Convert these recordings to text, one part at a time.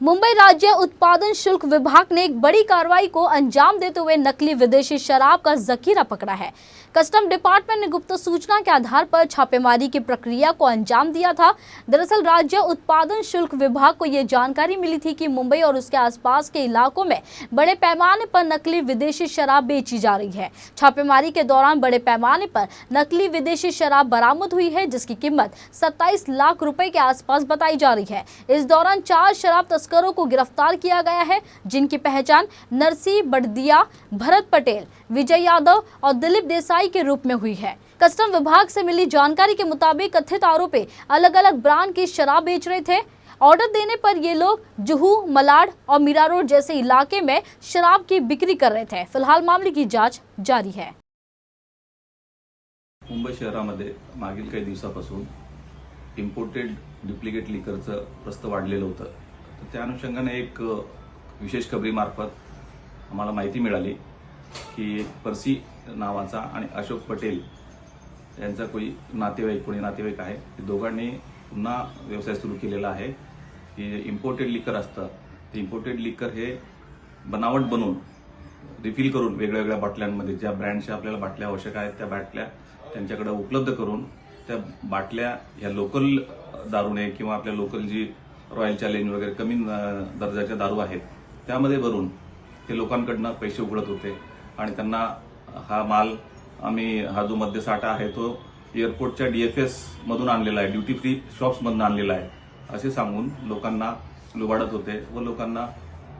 मुंबई राज्य उत्पादन शुल्क विभाग ने एक बड़ी कार्रवाई को अंजाम देते हुए नकली विदेशी शराब का जखीरा पकड़ा है। कस्टम डिपार्टमेंट ने गुप्त सूचना के आधार पर छापेमारी की प्रक्रिया को अंजाम दिया था। दरअसल राज्य उत्पादन शुल्क विभाग को यह जानकारी मिली थी कि मुंबई और उसके आसपास के इलाकों में बड़े पैमाने पर नकली विदेशी शराब बेची जा रही है। छापेमारी के दौरान बड़े पैमाने पर नकली विदेशी शराब बरामद हुई है, जिसकी कीमत 27 लाख रुपए के आसपास बताई जा रही है। इस दौरान 4 शराब तस्करों को गिरफ्तार किया गया है, जिनकी पहचान नरसी बड़दिया, भरत पटेल, विजय यादव और दिलीप देसाई के रूप में हुई है। कस्टम विभाग से मिली जानकारी के मुताबिक कथित आरोपी अलग अलग ब्रांड की शराब बेच रहे थे। ऑर्डर देने पर ये लोग जुहू, मलाड और मीरा रोड जैसे इलाके में शराब की बिक्री कर रहे थे। फिलहाल मामले की जांच जारी है। मुंबई शहरामध्ये मागील काही दिवसापासून इम्पोर्टेड डुप्लिकेट लिकरचं प्रस्त वाढलेलं होतं। तर त्या अनुषंगाने एक विशेष खबरीमार्फत आम्हाला माहिती मिळाली की परसी नावाचा आणि अशोक पटेल यांचा कोणी नातेवाईक आहे। ते दोघांनी पुन्हा व्यवसाय सुरू केलेला आहे की इम्पोर्टेड लिकर असतं, ते इम्पोर्टेड लिकर हे बनावट बनवून रिफिल करून वेगवेगळ्या बाटल्यांमध्ये ज्या ब्रँडच्या आपल्याला बाटल्या आवश्यक आहेत त्या बाटल्या त्यांच्याकडे उपलब्ध करून त्या बाटल्या ह्या लोकल दारूने किंवा आपल्या लोकल जी रॉयल चॅलेंज वगैरे कमी दर्जाच्या दारू आहेत त्यामध्ये भरून ते लोकांकडनं पैसे उकळत होते आणि त्यांना हा माल हा जो मद्यसाठा आहे तो एअरपोर्टच्या डीएफएस मधून आणलेला आहे, ड्युटी फ्री शॉप्स मधून आणलेला आहे असे सांगून लोकांना लुबाडत होते व लोकांना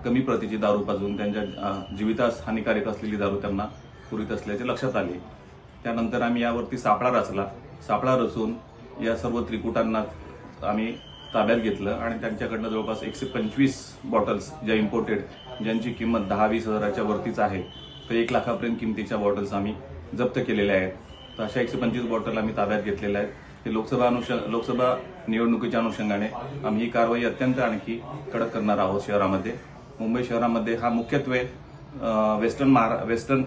कमी प्रतीची दारू पाजून त्यांच्या जीवितास हानिकारक असलेली दारू त्यांना पुरवित असल्याचे लक्षात आले। त्यानंतर आम्ही यावरती सापळा रचून या सर्व त्रिकुटांना आम्ही ताब्यात घेतलं आणि त्यांच्याकडनं जवळपास 125 बॉटल्स ज्या इम्पोर्टेड ज्यांची किंमत 10-20 हजाराच्या वरतीच आहे तर 1 लाखापर्यंत किमतीच्या बॉटल्स आम्ही जप्त केलेल्या आहेत। तर अशा 125 बॉटल आम्ही ताब्यात घेतलेल्या आहेत। हे लोकसभा निवडणुकीच्या अनुषंगाने आम्ही ही कारवाई अत्यंत आणखी कडक करणार आहोत। शहरामध्ये मुंबई शहरामध्ये हा मुख्यत्वे वेस्टर्न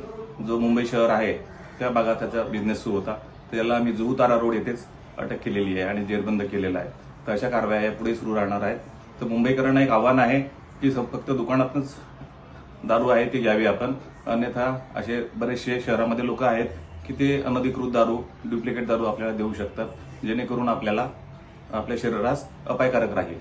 जो मुंबई शहर आहे त्या भागात त्याचा बिझनेस सुरू होता। त्याला आम्ही जुहू तारा रोड येथेच अटक केलेली आहे आणि जेरबंद केलेला आहे। तर अशा कारवाया पुढे सुरू राहणार आहेत। तर मुंबईकरांना एक आव्हान आहे की फक्त दुकानातच दारू आहे ती घ्यावी आपण, अन्यथा असे बरेचसे शहरामध्ये लोक आहेत की ते अनधिकृत दारू, डुप्लिकेट दारू आपल्याला देऊ शकतात, जेणेकरून आपल्या शरीरास अपायकारक राहील।